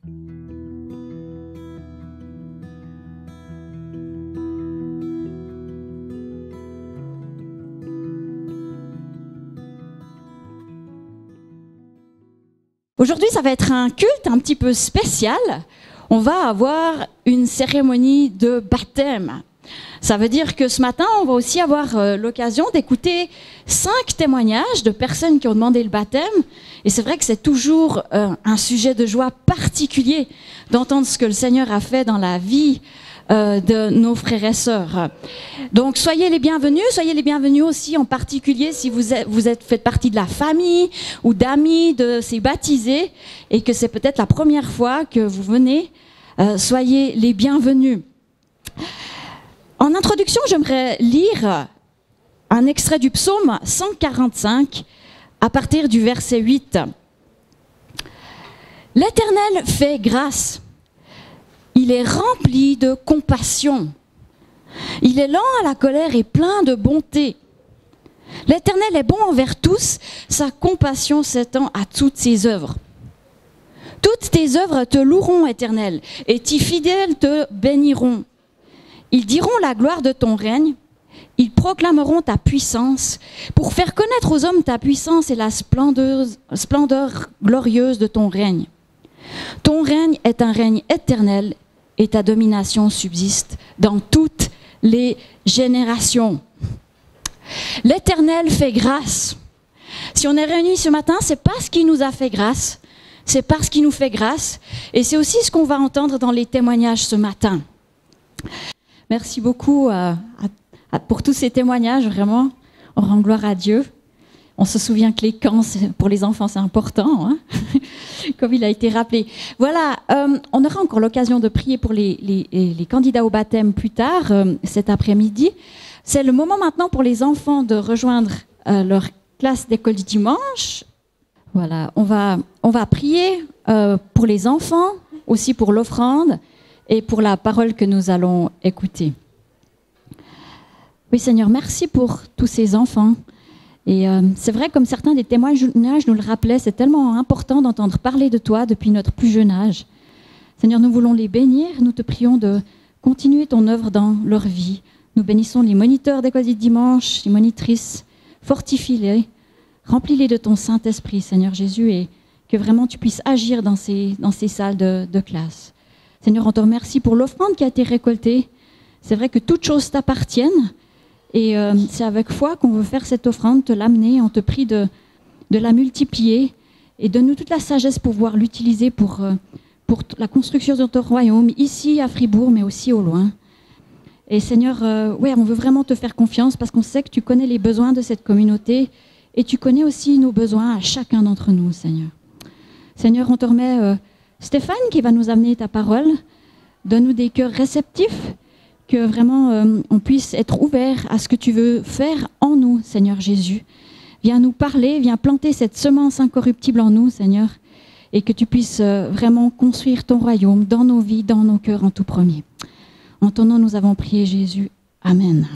Aujourd'hui, ça va être un culte un petit peu spécial. On va avoir une cérémonie de baptême. Ça veut dire que ce matin, on va aussi avoir l'occasion d'écouter 5 témoignages de personnes qui ont demandé le baptême. Et c'est vrai que c'est toujours un sujet de joie particulier d'entendre ce que le Seigneur a fait dans la vie de nos frères et sœurs. Donc soyez les bienvenus aussi en particulier si faites partie de la famille ou d'amis de ces baptisés et que c'est peut-être la première fois que vous venez, soyez les bienvenus. En introduction, j'aimerais lire un extrait du psaume 145 à partir du verset 8. L'Éternel fait grâce. Il est rempli de compassion. Il est lent à la colère et plein de bonté. L'Éternel est bon envers tous, sa compassion s'étend à toutes ses œuvres. Toutes tes œuvres te loueront, Éternel, et tes fidèles te béniront. Ils diront la gloire de ton règne, ils proclameront ta puissance, pour faire connaître aux hommes ta puissance et la splendeur glorieuse de ton règne. Ton règne est un règne éternel et ta domination subsiste dans toutes les générations. L'Éternel fait grâce. Si on est réunis ce matin, c'est parce qu'il nous a fait grâce, c'est parce qu'il nous fait grâce, et c'est aussi ce qu'on va entendre dans les témoignages ce matin. Merci beaucoup pour tous ces témoignages, vraiment, on rend gloire à Dieu. On se souvient que les camps, pour les enfants, c'est important, hein comme il a été rappelé. Voilà, on aura encore l'occasion de prier pour les candidats au baptême plus tard, cet après-midi. C'est le moment maintenant pour les enfants de rejoindre leur classe d'école du dimanche. Voilà, on va prier pour les enfants, aussi pour l'offrande et pour la parole que nous allons écouter. Oui, Seigneur, merci pour tous ces enfants. Et c'est vrai, comme certains des témoignages nous le rappelaient, c'est tellement important d'entendre parler de toi depuis notre plus jeune âge. Seigneur, nous voulons les bénir, nous te prions de continuer ton œuvre dans leur vie. Nous bénissons les moniteurs d'école du dimanche, les monitrices, fortifie-les, remplis-les de ton Saint-Esprit, Seigneur Jésus, et que vraiment tu puisses agir dans ces salles de classe. Seigneur, on te remercie pour l'offrande qui a été récoltée. C'est vrai que toutes choses t'appartiennent. Et c'est avec foi qu'on veut faire cette offrande, te l'amener. On te prie de la multiplier et donne-nous toute la sagesse pour pouvoir l'utiliser pour la construction de ton royaume, ici à Fribourg, mais aussi au loin. Et Seigneur, on veut vraiment te faire confiance parce qu'on sait que tu connais les besoins de cette communauté et tu connais aussi nos besoins à chacun d'entre nous, Seigneur. Seigneur, on te remet Stéphane qui va nous amener ta parole. Donne-nous des cœurs réceptifs, que vraiment on puisse être ouvert à ce que tu veux faire en nous, Seigneur Jésus. Viens nous parler, viens planter cette semence incorruptible en nous, Seigneur, et que tu puisses vraiment construire ton royaume dans nos vies, dans nos cœurs en tout premier. En ton nom, nous avons prié, Jésus. Amen.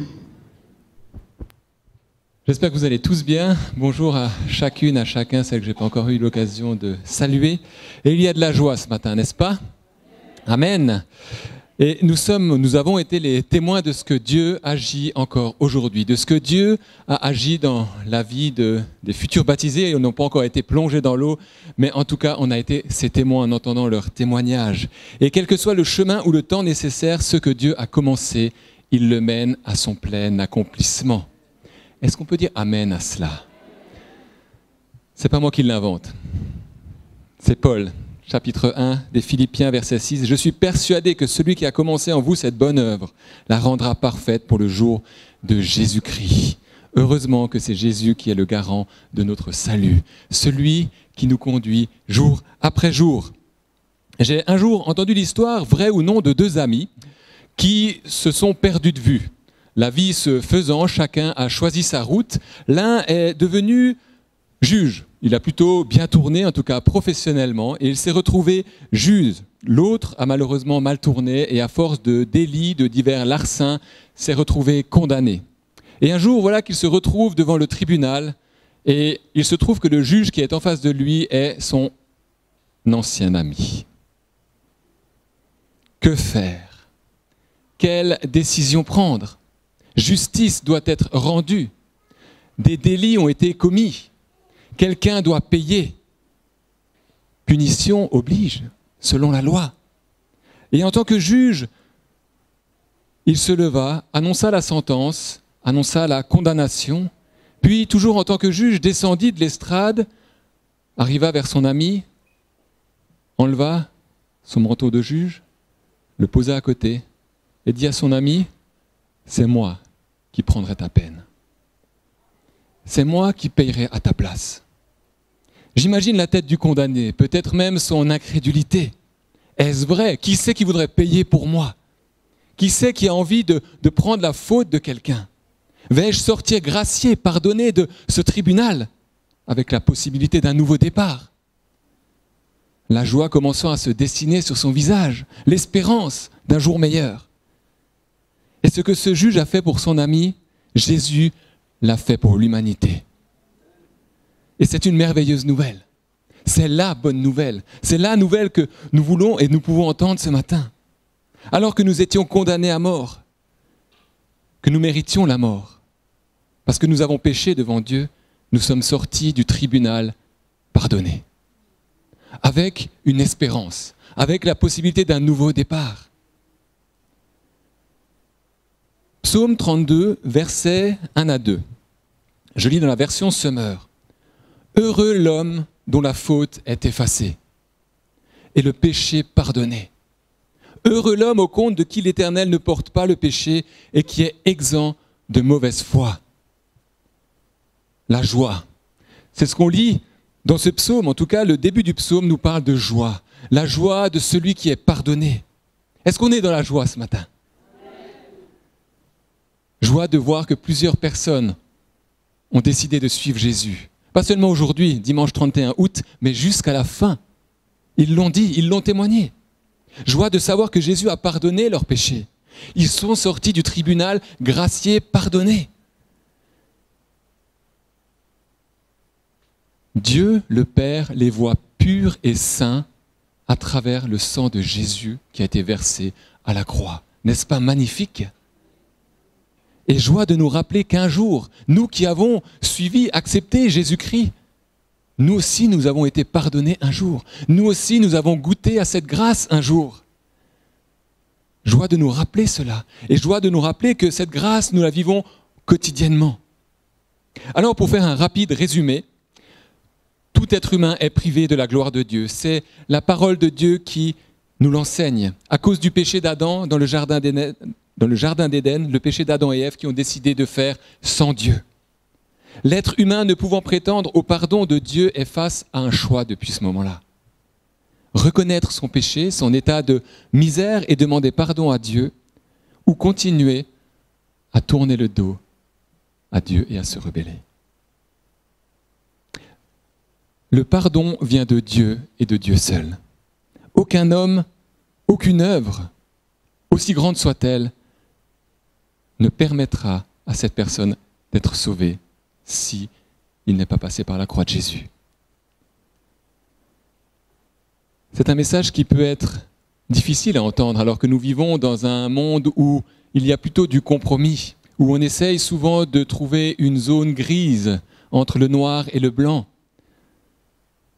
J'espère que vous allez tous bien. Bonjour à chacune, à chacun, celle que je n'ai pas encore eu l'occasion de saluer. Et il y a de la joie ce matin, n'est-ce pas? Amen. Et nous avons été les témoins de ce que Dieu agit encore aujourd'hui, de ce que Dieu a agi dans la vie des futurs baptisés. Ils n'ont pas encore été plongés dans l'eau, mais en tout cas, on a été ces témoins en entendant leurs témoignages. Et quel que soit le chemin ou le temps nécessaire, ce que Dieu a commencé, il le mène à son plein accomplissement. Est-ce qu'on peut dire amen à cela? C'est pas moi qui l'invente, c'est Paul. Chapitre 1 des Philippiens, verset 6. « Je suis persuadé que celui qui a commencé en vous cette bonne œuvre la rendra parfaite pour le jour de Jésus-Christ. » Heureusement que c'est Jésus qui est le garant de notre salut, celui qui nous conduit jour après jour. J'ai un jour entendu l'histoire, vraie ou non, de 2 amis qui se sont perdus de vue. La vie se faisant, chacun a choisi sa route. L'un est devenu juge. Il a plutôt bien tourné, en tout cas professionnellement, et il s'est retrouvé juge. L'autre a malheureusement mal tourné et à force de délits, de divers larcins, s'est retrouvé condamné. Et un jour, voilà qu'il se retrouve devant le tribunal et il se trouve que le juge qui est en face de lui est son ancien ami. Que faire? Quelle décision prendre? Justice doit être rendue. Des délits ont été commis. Quelqu'un doit payer. Punition oblige, selon la loi. Et en tant que juge, il se leva, annonça la sentence, annonça la condamnation, puis, toujours en tant que juge, descendit de l'estrade, arriva vers son ami, enleva son manteau de juge, le posa à côté et dit à son ami, « C'est moi qui prendrai ta peine. C'est moi qui payerai à ta place. » J'imagine la tête du condamné, peut-être même son incrédulité. Est-ce vrai? Qui c'est qui voudrait payer pour moi? Qui c'est qui a envie de prendre la faute de quelqu'un? Vais-je sortir gracié, pardonné de ce tribunal avec la possibilité d'un nouveau départ? La joie commençant à se dessiner sur son visage, l'espérance d'un jour meilleur. Et ce que ce juge a fait pour son ami, Jésus l'a fait pour l'humanité. Et c'est une merveilleuse nouvelle. C'est la bonne nouvelle. C'est la nouvelle que nous voulons et nous pouvons entendre ce matin. Alors que nous étions condamnés à mort, que nous méritions la mort, parce que nous avons péché devant Dieu, nous sommes sortis du tribunal pardonnés, avec une espérance, avec la possibilité d'un nouveau départ. Psaume 32, versets 1 à 2. Je lis dans la version Semeur. « Heureux l'homme dont la faute est effacée et le péché pardonné. Heureux l'homme au compte de qui l'Éternel ne porte pas le péché et qui est exempt de mauvaise foi. » La joie, c'est ce qu'on lit dans ce psaume. En tout cas, le début du psaume nous parle de joie. La joie de celui qui est pardonné. Est-ce qu'on est dans la joie ce matin? Joie de voir que plusieurs personnes ont décidé de suivre Jésus. Pas seulement aujourd'hui, dimanche 31 août, mais jusqu'à la fin. Ils l'ont dit, ils l'ont témoigné. Joie de savoir que Jésus a pardonné leurs péchés. Ils sont sortis du tribunal graciés, pardonnés. Dieu, le Père, les voit purs et saints à travers le sang de Jésus qui a été versé à la croix. N'est-ce pas magnifique? Et joie de nous rappeler qu'un jour, nous qui avons suivi, accepté Jésus-Christ, nous aussi nous avons été pardonnés un jour. Nous aussi nous avons goûté à cette grâce un jour. Joie de nous rappeler cela. Et joie de nous rappeler que cette grâce, nous la vivons quotidiennement. Alors pour faire un rapide résumé, tout être humain est privé de la gloire de Dieu. C'est la parole de Dieu qui nous l'enseigne. À cause du péché d'Adam dans le jardin d'Éden, le péché d'Adam et Ève qui ont décidé de faire sans Dieu. L'être humain ne pouvant prétendre au pardon de Dieu est face à un choix depuis ce moment-là. Reconnaître son péché, son état de misère et demander pardon à Dieu, ou continuer à tourner le dos à Dieu et à se rebeller. Le pardon vient de Dieu et de Dieu seul. Aucun homme, aucune œuvre, aussi grande soit-elle, ne permettra à cette personne d'être sauvée si il n'est pas passé par la croix de Jésus. C'est un message qui peut être difficile à entendre alors que nous vivons dans un monde où il y a plutôt du compromis, où on essaye souvent de trouver une zone grise entre le noir et le blanc.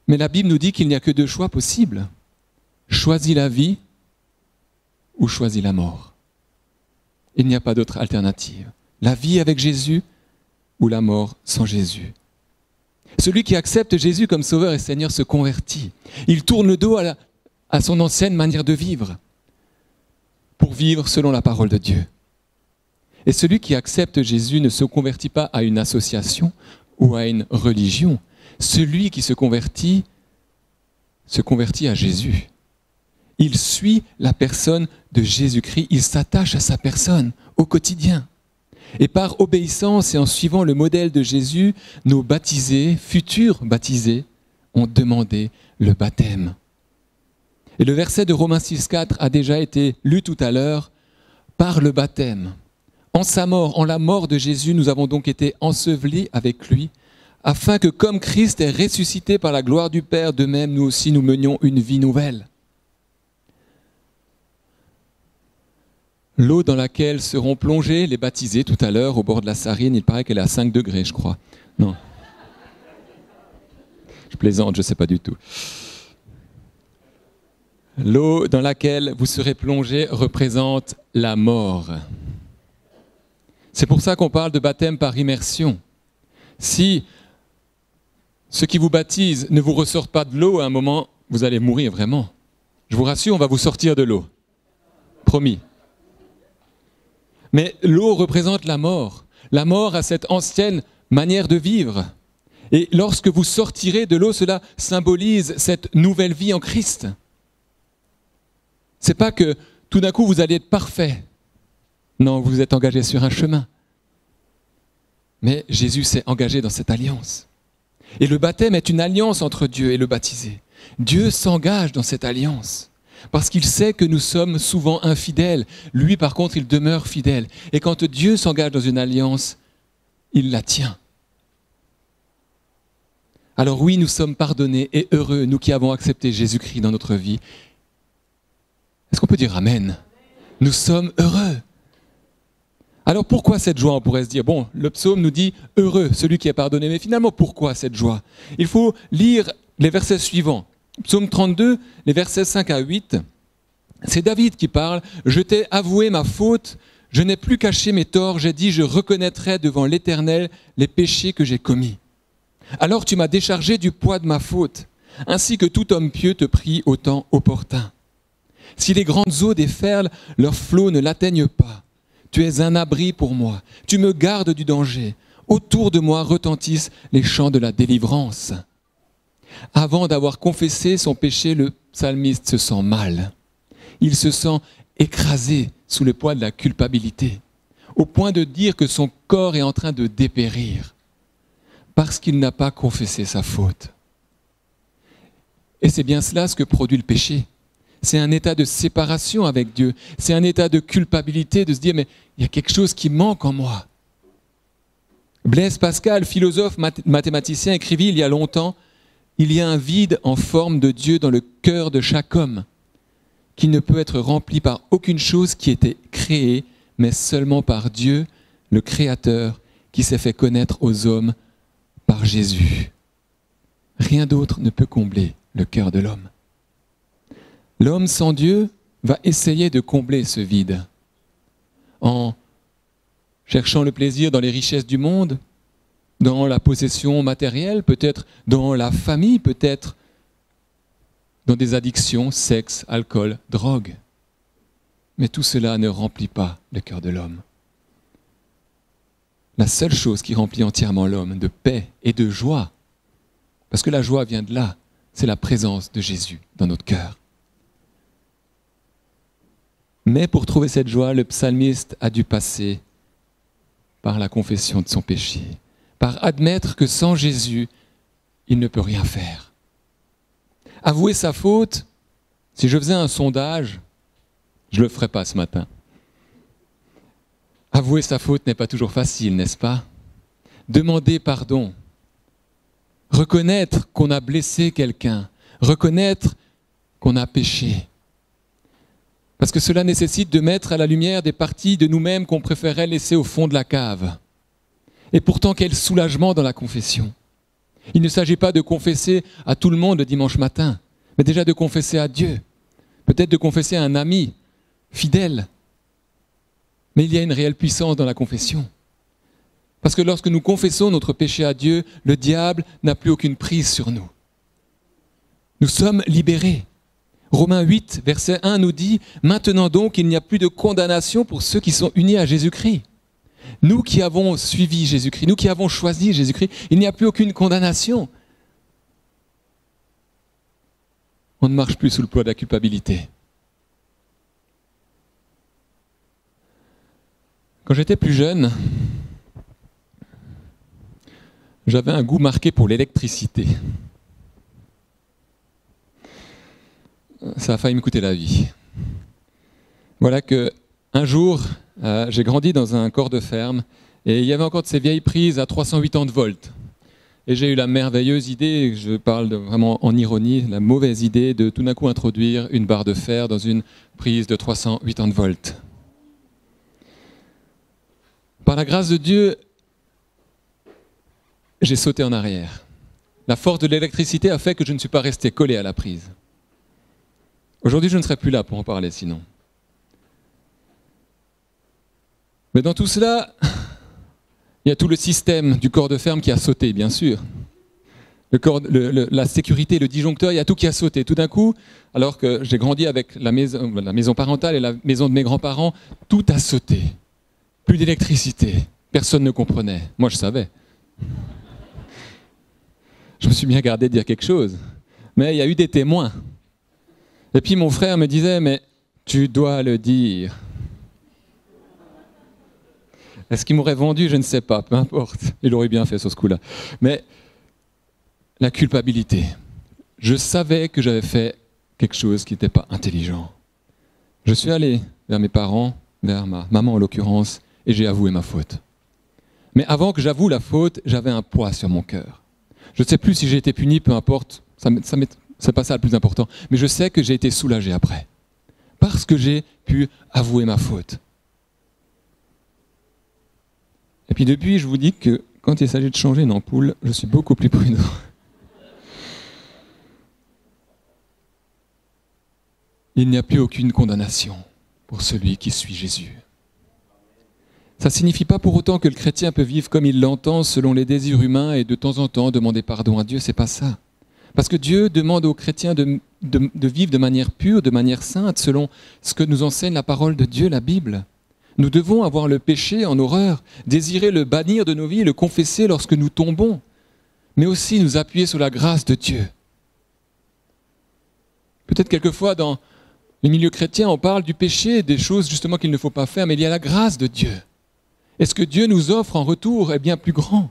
Mais la Bible nous dit qu'il n'y a que deux choix possibles. Choisis la vie ou choisis la mort. Il n'y a pas d'autre alternative. La vie avec Jésus ou la mort sans Jésus. Celui qui accepte Jésus comme Sauveur et Seigneur se convertit. Il tourne le dos à son ancienne manière de vivre pour vivre selon la parole de Dieu. Et celui qui accepte Jésus ne se convertit pas à une association ou à une religion. Celui qui se convertit à Jésus. Il suit la personne de Jésus-Christ, il s'attache à sa personne au quotidien. Et par obéissance et en suivant le modèle de Jésus, nos baptisés, futurs baptisés, ont demandé le baptême. Et le verset de Romains 6,4 a déjà été lu tout à l'heure. Par le baptême, en sa mort, en la mort de Jésus, nous avons donc été ensevelis avec lui, afin que comme Christ est ressuscité par la gloire du Père, de même nous aussi nous menions une vie nouvelle. L'eau dans laquelle seront plongés les baptisés tout à l'heure au bord de la Sarine, il paraît qu'elle est à 5 degrés, je crois. Non. Je plaisante, je ne sais pas du tout. L'eau dans laquelle vous serez plongés représente la mort. C'est pour ça qu'on parle de baptême par immersion. Si ceux qui vous baptisent ne vous ressortent pas de l'eau, à un moment, vous allez mourir vraiment. Je vous rassure, on va vous sortir de l'eau. Promis. Mais l'eau représente la mort à cette ancienne manière de vivre. Et lorsque vous sortirez de l'eau, cela symbolise cette nouvelle vie en Christ. C'est pas que tout d'un coup vous allez être parfait. Non, vous êtes engagé sur un chemin. Mais Jésus s'est engagé dans cette alliance. Et le baptême est une alliance entre Dieu et le baptisé. Dieu s'engage dans cette alliance. Parce qu'il sait que nous sommes souvent infidèles. Lui, par contre, il demeure fidèle. Et quand Dieu s'engage dans une alliance, il la tient. Alors oui, nous sommes pardonnés et heureux, nous qui avons accepté Jésus-Christ dans notre vie. Est-ce qu'on peut dire Amen? Nous sommes heureux. Alors pourquoi cette joie? On pourrait se dire, bon, le psaume nous dit « heureux, celui qui est pardonné ». Mais finalement, pourquoi cette joie? Il faut lire les versets suivants. Psaume 32, les versets 5 à 8, c'est David qui parle. « Je t'ai avoué ma faute, je n'ai plus caché mes torts, j'ai dit, je reconnaîtrai devant l'Éternel les péchés que j'ai commis. Alors tu m'as déchargé du poids de ma faute, ainsi que tout homme pieux te prie au temps opportun. Si les grandes eaux déferlent, leurs flots ne l'atteignent pas. Tu es un abri pour moi, tu me gardes du danger. Autour de moi retentissent les chants de la délivrance. » Avant d'avoir confessé son péché, le psalmiste se sent mal. Il se sent écrasé sous le poids de la culpabilité, au point de dire que son corps est en train de dépérir, parce qu'il n'a pas confessé sa faute. Et c'est bien cela ce que produit le péché. C'est un état de séparation avec Dieu. C'est un état de culpabilité, de se dire, mais il y a quelque chose qui manque en moi. Blaise Pascal, philosophe mathématicien, écrivit il y a longtemps, il y a un vide en forme de Dieu dans le cœur de chaque homme, qui ne peut être rempli par aucune chose qui était créée, mais seulement par Dieu, le Créateur, qui s'est fait connaître aux hommes par Jésus. Rien d'autre ne peut combler le cœur de l'homme. L'homme sans Dieu va essayer de combler ce vide en cherchant le plaisir dans les richesses du monde, dans la possession matérielle, peut-être dans la famille, peut-être dans des addictions, sexe, alcool, drogue. Mais tout cela ne remplit pas le cœur de l'homme. La seule chose qui remplit entièrement l'homme de paix et de joie, parce que la joie vient de là, c'est la présence de Jésus dans notre cœur. Mais pour trouver cette joie, le psalmiste a dû passer par la confession de son péché, par admettre que sans Jésus, il ne peut rien faire. Avouer sa faute, si je faisais un sondage, je ne le ferais pas ce matin. Avouer sa faute n'est pas toujours facile, n'est-ce pas? Demander pardon, reconnaître qu'on a blessé quelqu'un, reconnaître qu'on a péché. Parce que cela nécessite de mettre à la lumière des parties de nous-mêmes qu'on préférait laisser au fond de la cave. Et pourtant, quel soulagement dans la confession. Il ne s'agit pas de confesser à tout le monde le dimanche matin, mais déjà de confesser à Dieu, peut-être de confesser à un ami fidèle. Mais il y a une réelle puissance dans la confession. Parce que lorsque nous confessons notre péché à Dieu, le diable n'a plus aucune prise sur nous. Nous sommes libérés. Romains 8, verset 1 nous dit « Maintenant donc, il n'y a plus de condamnation pour ceux qui sont unis à Jésus-Christ. » Nous qui avons suivi Jésus-Christ, nous qui avons choisi Jésus-Christ, il n'y a plus aucune condamnation. On ne marche plus sous le poids de la culpabilité. Quand j'étais plus jeune, j'avais un goût marqué pour l'électricité. Ça a failli me coûter la vie. Voilà que un jour, j'ai grandi dans un corps de ferme et il y avait encore de ces vieilles prises à 380 volts. Et j'ai eu la merveilleuse idée, je parle vraiment en ironie, la mauvaise idée de tout d'un coup introduire une barre de fer dans une prise de 380 volts. Par la grâce de Dieu, j'ai sauté en arrière. La force de l'électricité a fait que je ne suis pas resté collé à la prise. Aujourd'hui, je ne serai plus là pour en parler sinon. Mais dans tout cela, il y a tout le système du corps de ferme qui a sauté, bien sûr. La sécurité, le disjoncteur, il y a tout qui a sauté. Tout d'un coup, alors que j'ai grandi avec la maison parentale et la maison de mes grands-parents, tout a sauté. Plus d'électricité. Personne ne comprenait. Moi, je savais. Je me suis bien gardé de dire quelque chose. Mais il y a eu des témoins. Et puis mon frère me disait, mais tu dois le dire. Est-ce qu'il m'aurait vendu? Je ne sais pas, peu importe. Il aurait bien fait sur ce coup-là. Mais la culpabilité. Je savais que j'avais fait quelque chose qui n'était pas intelligent. Je suis allé vers mes parents, vers ma maman en l'occurrence, et j'ai avoué ma faute. Mais avant que j'avoue la faute, j'avais un poids sur mon cœur. Je ne sais plus si j'ai été puni, peu importe, c'est pas ça le plus important. Mais je sais que j'ai été soulagé après. Parce que j'ai pu avouer ma faute. Et puis depuis, je vous dis que quand il s'agit de changer une ampoule, je suis beaucoup plus prudent. Il n'y a plus aucune condamnation pour celui qui suit Jésus. Ça ne signifie pas pour autant que le chrétien peut vivre comme il l'entend, selon les désirs humains, et de temps en temps demander pardon à Dieu, c'est pas ça. Parce que Dieu demande aux chrétiens de vivre de manière pure, de manière sainte, selon ce que nous enseigne la parole de Dieu, la Bible. Nous devons avoir le péché en horreur, désirer le bannir de nos vies, le confesser lorsque nous tombons, mais aussi nous appuyer sur la grâce de Dieu. Peut-être quelquefois dans les milieux chrétiens, on parle du péché, des choses justement qu'il ne faut pas faire, mais il y a la grâce de Dieu. Et ce que Dieu nous offre en retour est bien plus grand.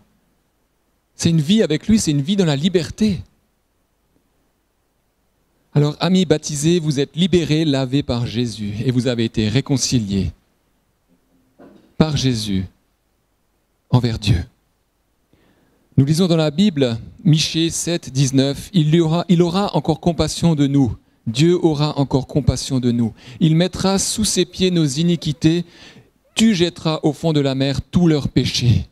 C'est une vie avec lui, c'est une vie dans la liberté. Alors, amis baptisés, vous êtes libérés, lavés par Jésus, et vous avez été réconciliés par Jésus envers Dieu. Nous lisons dans la Bible, Michée 7, 19, il aura encore compassion de nous. Dieu aura encore compassion de nous. Il mettra sous ses pieds nos iniquités. Tu jetteras au fond de la mer tous leurs péchés.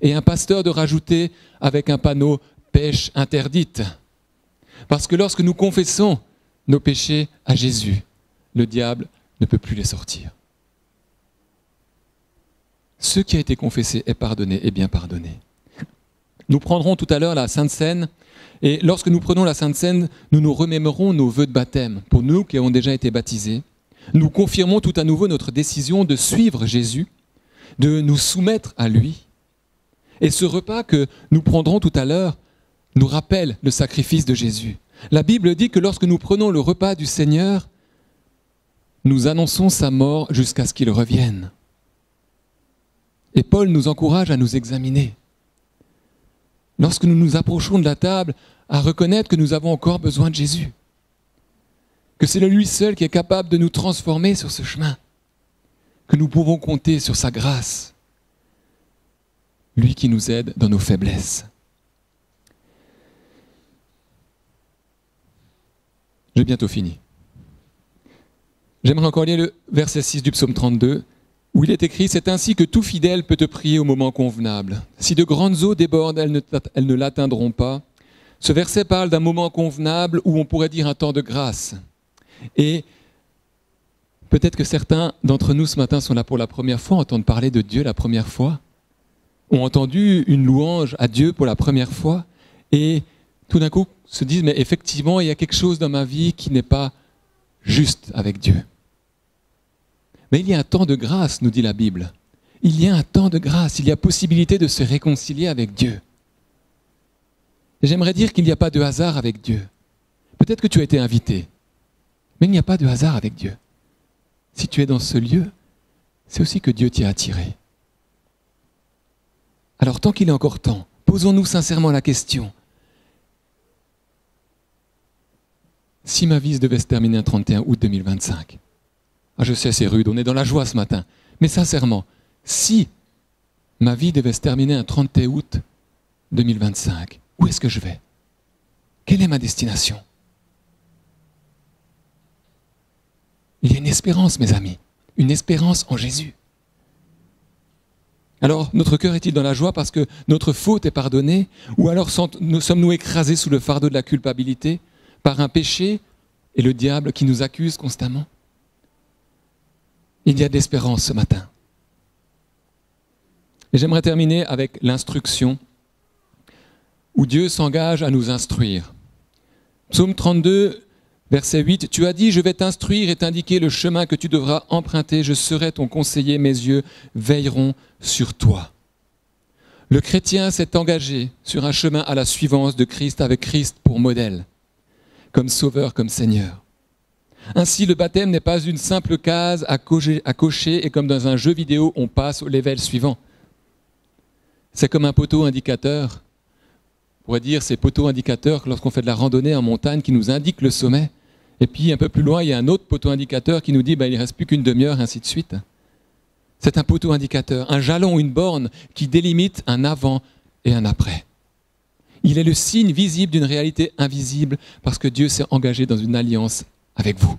Et un pasteur de rajouter avec un panneau « pêche interdite ». Parce que lorsque nous confessons nos péchés à Jésus, le diable ne peut plus les sortir. Ce qui a été confessé est pardonné et bien pardonné. Nous prendrons tout à l'heure la Sainte Seine, et lorsque nous prenons la Sainte Seine, nous nous remémorons nos vœux de baptême. Pour nous qui avons déjà été baptisés, nous confirmons tout à nouveau notre décision de suivre Jésus, de nous soumettre à lui. Et ce repas que nous prendrons tout à l'heure nous rappelle le sacrifice de Jésus. La Bible dit que lorsque nous prenons le repas du Seigneur, nous annonçons sa mort jusqu'à ce qu'il revienne. Et Paul nous encourage à nous examiner. Lorsque nous nous approchons de la table, à reconnaître que nous avons encore besoin de Jésus. Que c'est lui seul qui est capable de nous transformer sur ce chemin. Que nous pouvons compter sur sa grâce. Lui qui nous aide dans nos faiblesses. J'ai bientôt fini. J'aimerais encore lire le verset 6 du psaume 32, où il est écrit « C'est ainsi que tout fidèle peut te prier au moment convenable. Si de grandes eaux débordent, elles ne l'atteindront pas. » Ce verset parle d'un moment convenable où on pourrait dire un temps de grâce. Et peut-être que certains d'entre nous ce matin sont là pour la première fois, entendent parler de Dieu la première fois, ont entendu une louange à Dieu pour la première fois, et tout d'un coup se disent « Mais effectivement, il y a quelque chose dans ma vie qui n'est pas juste avec Dieu. » Mais il y a un temps de grâce, nous dit la Bible. Il y a un temps de grâce, il y a possibilité de se réconcilier avec Dieu. Et j'aimerais dire qu'il n'y a pas de hasard avec Dieu. Peut-être que tu as été invité, mais il n'y a pas de hasard avec Dieu. Si tu es dans ce lieu, c'est aussi que Dieu t'y a attiré. Alors tant qu'il est encore temps, posons-nous sincèrement la question. Si ma vie devait se terminer un 31 août 2025, je sais, c'est rude, on est dans la joie ce matin, mais sincèrement, si ma vie devait se terminer un 31 août 2025, où est-ce que je vais? Quelle est ma destination? Il y a une espérance, mes amis, une espérance en Jésus. Alors, notre cœur est-il dans la joie parce que notre faute est pardonnée? Ou alors sommes-nous écrasés sous le fardeau de la culpabilité par un péché et le diable qui nous accuse constamment? Il y a de l'espérance ce matin. Et j'aimerais terminer avec l'instruction, où Dieu s'engage à nous instruire. Psaume 32, verset 8, « Tu as dit, je vais t'instruire et t'indiquer le chemin que tu devras emprunter, je serai ton conseiller, mes yeux veilleront sur toi. » Le chrétien s'est engagé sur un chemin à la suivance de Christ, avec Christ pour modèle, comme sauveur, comme Seigneur. Ainsi, le baptême n'est pas une simple case à cocher et comme dans un jeu vidéo, on passe au level suivant. C'est comme un poteau indicateur. On pourrait dire ces poteaux indicateurs lorsqu'on fait de la randonnée en montagne qui nous indiquent le sommet. Et puis un peu plus loin, il y a un autre poteau indicateur qui nous dit il ne reste plus qu'une demi-heure, ainsi de suite. C'est un poteau indicateur, un jalon, une borne qui délimite un avant et un après. Il est le signe visible d'une réalité invisible parce que Dieu s'est engagé dans une alliance avec vous.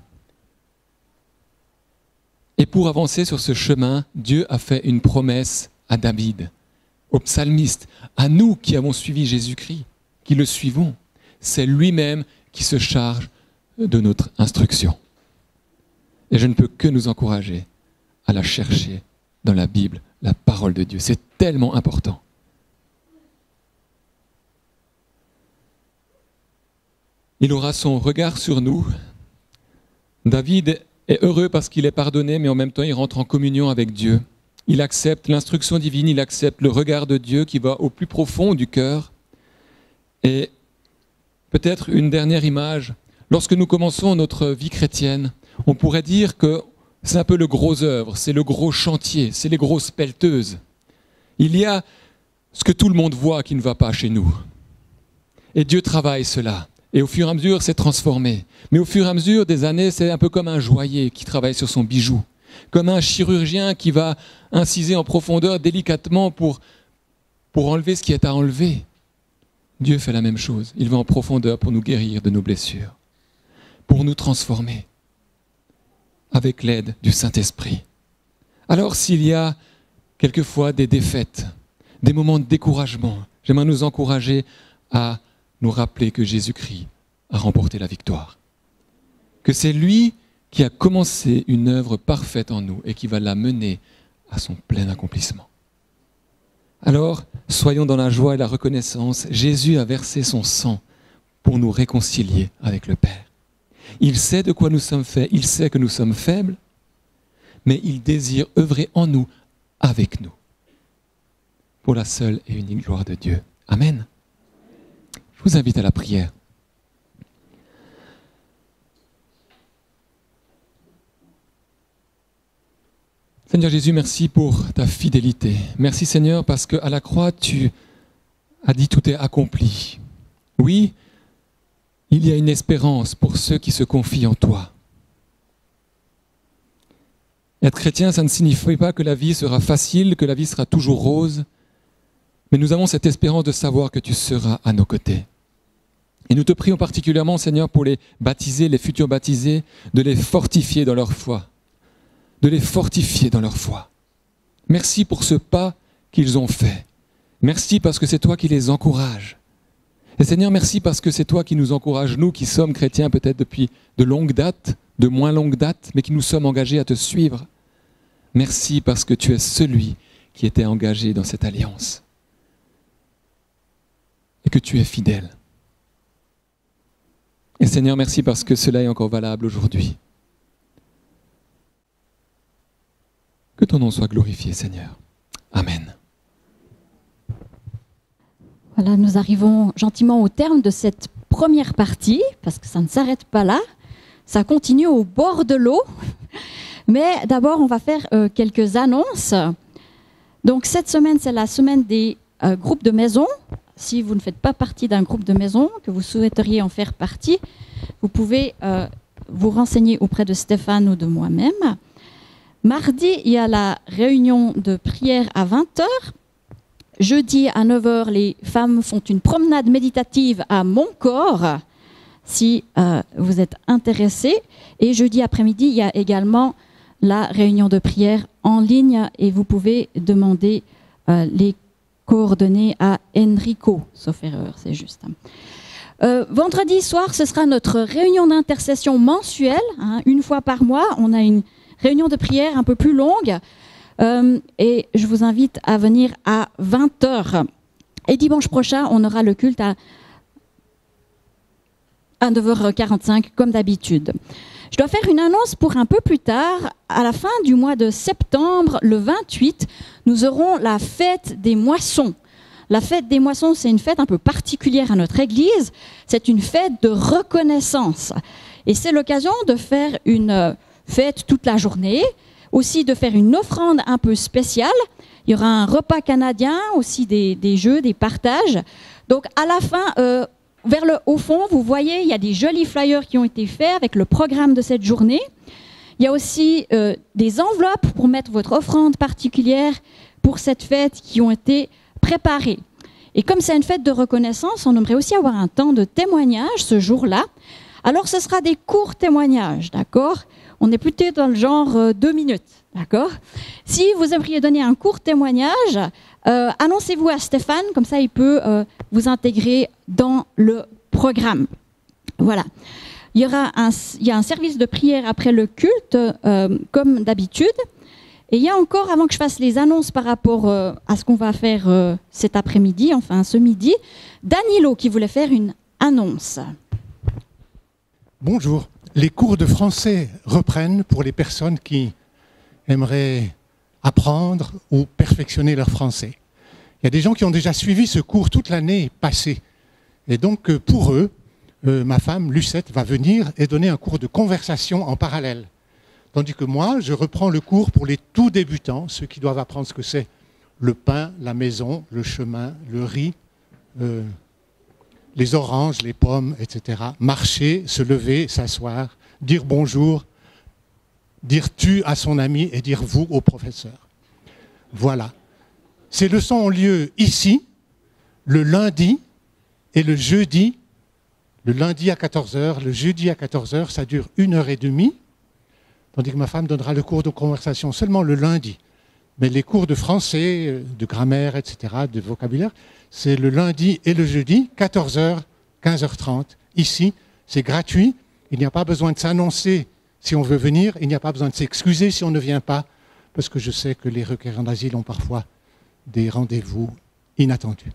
Et pour avancer sur ce chemin, Dieu a fait une promesse à David, au psalmiste, à nous qui avons suivi Jésus-Christ, qui le suivons. C'est lui-même qui se charge de notre instruction. Et je ne peux que nous encourager à la chercher dans la Bible, la parole de Dieu. C'est tellement important. Il aura son regard sur nous. David est heureux parce qu'il est pardonné, mais en même temps, il rentre en communion avec Dieu. Il accepte l'instruction divine, il accepte le regard de Dieu qui va au plus profond du cœur. Et peut-être une dernière image, lorsque nous commençons notre vie chrétienne, on pourrait dire que c'est un peu le gros œuvre, c'est le gros chantier, c'est les grosses pelleteuses. Il y a ce que tout le monde voit qui ne va pas chez nous. Et Dieu travaille cela. Et au fur et à mesure, c'est transformé. Mais au fur et à mesure des années, c'est un peu comme un joaillier qui travaille sur son bijou. Comme un chirurgien qui va inciser en profondeur délicatement pour enlever ce qui est à enlever. Dieu fait la même chose. Il va en profondeur pour nous guérir de nos blessures, pour nous transformer avec l'aide du Saint-Esprit. Alors s'il y a quelquefois des défaites, des moments de découragement, j'aimerais nous encourager à nous rappeler que Jésus-Christ a remporté la victoire. Que c'est lui qui a commencé une œuvre parfaite en nous et qui va la mener à son plein accomplissement. Alors, soyons dans la joie et la reconnaissance. Jésus a versé son sang pour nous réconcilier avec le Père. Il sait de quoi nous sommes faits, il sait que nous sommes faibles, mais il désire œuvrer en nous, avec nous, pour la seule et unique gloire de Dieu. Amen. Je vous invite à la prière. Seigneur Jésus, merci pour ta fidélité. Merci Seigneur parce qu'à la croix, tu as dit tout est accompli. Oui, il y a une espérance pour ceux qui se confient en toi. Être chrétien, ça ne signifie pas que la vie sera facile, que la vie sera toujours rose, mais nous avons cette espérance de savoir que tu seras à nos côtés. Et nous te prions particulièrement, Seigneur, pour les baptisés, les futurs baptisés, de les fortifier dans leur foi. De les fortifier dans leur foi. Merci pour ce pas qu'ils ont fait. Merci parce que c'est toi qui les encourages. Et Seigneur, merci parce que c'est toi qui nous encourages, nous qui sommes chrétiens peut-être depuis de longue date, de moins longue date, mais qui nous sommes engagés à te suivre. Merci parce que tu es celui qui était engagé dans cette alliance. Et que tu es fidèle. Et Seigneur, merci parce que cela est encore valable aujourd'hui. Que ton nom soit glorifié, Seigneur. Amen. Voilà, nous arrivons gentiment au terme de cette première partie, parce que ça ne s'arrête pas là. Ça continue au bord de l'eau. Mais d'abord, on va faire quelques annonces. Donc, cette semaine, c'est la semaine des groupes de maison. Si vous ne faites pas partie d'un groupe de maison, que vous souhaiteriez en faire partie, vous pouvez vous renseigner auprès de Stéphane ou de moi-même. Mardi, il y a la réunion de prière à 20h. Jeudi, à 9h, les femmes font une promenade méditative à Montcorps, si vous êtes intéressés. Et jeudi après-midi, il y a également la réunion de prière en ligne et vous pouvez demander les coordonnées à Enrico, sauf erreur, c'est juste. Vendredi soir, ce sera notre réunion d'intercession mensuelle. Une fois par mois, on a une réunion de prière un peu plus longue. Et je vous invite à venir à 20h. Et dimanche prochain, on aura le culte à 9h45, comme d'habitude. Je dois faire une annonce pour un peu plus tard. À la fin du mois de septembre, le 28, nous aurons la fête des moissons. La fête des moissons, c'est une fête un peu particulière à notre Église. C'est une fête de reconnaissance. Et c'est l'occasion de faire une fête toute la journée, aussi de faire une offrande un peu spéciale. Il y aura un repas canadien, aussi des jeux, des partages. Donc à la fin, vers le haut fond, vous voyez, il y a des jolis flyers qui ont été faits avec le programme de cette journée. Il y a aussi des enveloppes pour mettre votre offrande particulière pour cette fête qui ont été préparées. Et comme c'est une fête de reconnaissance, on aimerait aussi avoir un temps de témoignage ce jour-là. Alors ce sera des courts témoignages, d'accord ? On est plutôt dans le genre 2 minutes, d'accord ? Si vous aimeriez donner un court témoignage, annoncez-vous à Stéphane, comme ça il peut vous intégrer dans le programme. Voilà. Il y a un service de prière après le culte, comme d'habitude. Et il y a encore, avant que je fasse les annonces par rapport à ce qu'on va faire cet après-midi, enfin ce midi, Danilo qui voulait faire une annonce. Bonjour. Les cours de français reprennent pour les personnes qui aimeraient apprendre ou perfectionner leur français. Il y a des gens qui ont déjà suivi ce cours toute l'année passée. Et donc, pour eux, ma femme, Lucette, va venir et donner un cours de conversation en parallèle. Tandis que moi, je reprends le cours pour les tout débutants, ceux qui doivent apprendre ce que c'est le pain, la maison, le chemin, le riz, les oranges, les pommes, etc. Marcher, se lever, s'asseoir, dire bonjour, dire tu à son ami et dire vous au professeur. Voilà. Ces leçons ont lieu ici, le lundi et le jeudi. Le lundi à 14h, le jeudi à 14h, ça dure 1h30. Tandis que ma femme donnera le cours de conversation seulement le lundi. Mais les cours de français, de grammaire, etc., de vocabulaire, c'est le lundi et le jeudi, 14h, 15h30. Ici, c'est gratuit. Il n'y a pas besoin de s'annoncer si on veut venir. Il n'y a pas besoin de s'excuser si on ne vient pas. Parce que je sais que les requérants d'asile ont parfois des rendez-vous inattendus.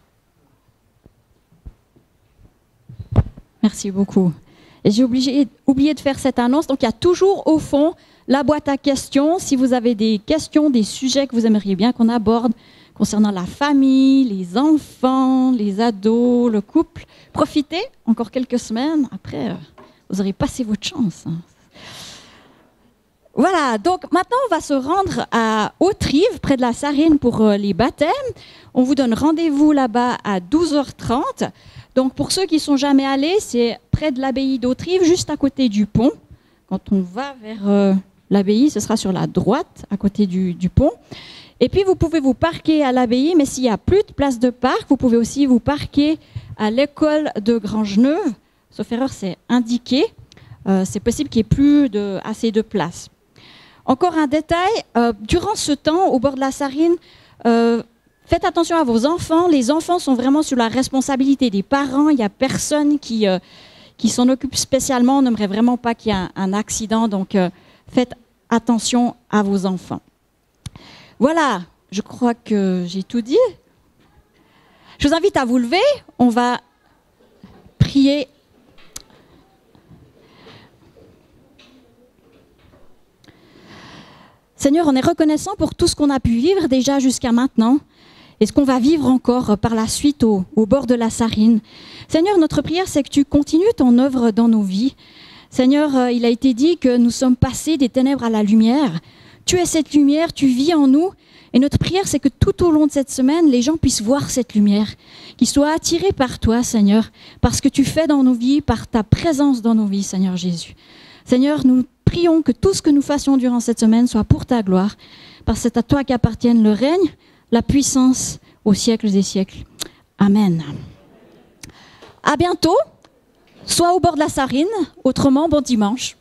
Merci beaucoup. Et j'ai oublié de faire cette annonce. Donc, il y a toujours au fond la boîte à questions. Si vous avez des questions, des sujets que vous aimeriez bien qu'on aborde concernant la famille, les enfants, les ados, le couple, profitez, encore quelques semaines. Après, vous aurez passé votre chance. Voilà, donc maintenant, on va se rendre à Autrive, près de la Sarine, pour les baptêmes. On vous donne rendez-vous là-bas à 12h30. Donc, pour ceux qui ne sont jamais allés, c'est près de l'abbaye d'Autrive, juste à côté du pont. Quand on va vers l'abbaye, ce sera sur la droite, à côté du pont. Et puis, vous pouvez vous parquer à l'abbaye, mais s'il n'y a plus de place de parc, vous pouvez aussi vous parquer à l'école de Grangeneuve. Sauf erreur, c'est indiqué. C'est possible qu'il n'y ait plus assez de place. Encore un détail, durant ce temps, au bord de la Sarine, faites attention à vos enfants. Les enfants sont vraiment sous la responsabilité des parents. Il n'y a personne qui s'en occupe spécialement. On n'aimerait vraiment pas qu'il y ait un accident. Donc, faites attention à vos enfants. Voilà, je crois que j'ai tout dit. Je vous invite à vous lever. On va prier. Seigneur, on est reconnaissant pour tout ce qu'on a pu vivre déjà jusqu'à maintenant et ce qu'on va vivre encore par la suite au bord de la Sarine. Seigneur, notre prière, c'est que tu continues ton œuvre dans nos vies. Seigneur, il a été dit que nous sommes passés des ténèbres à la lumière. Tu es cette lumière, tu vis en nous. Et notre prière, c'est que tout au long de cette semaine, les gens puissent voir cette lumière, qu'ils soient attirés par toi, Seigneur, par ce que tu fais dans nos vies, par ta présence dans nos vies, Seigneur Jésus. Seigneur, nous prions que tout ce que nous fassions durant cette semaine soit pour ta gloire, parce que c'est à toi qu'appartiennent le règne, la puissance aux siècles des siècles. Amen. À bientôt, soit au bord de la Sarine, autrement, bon dimanche.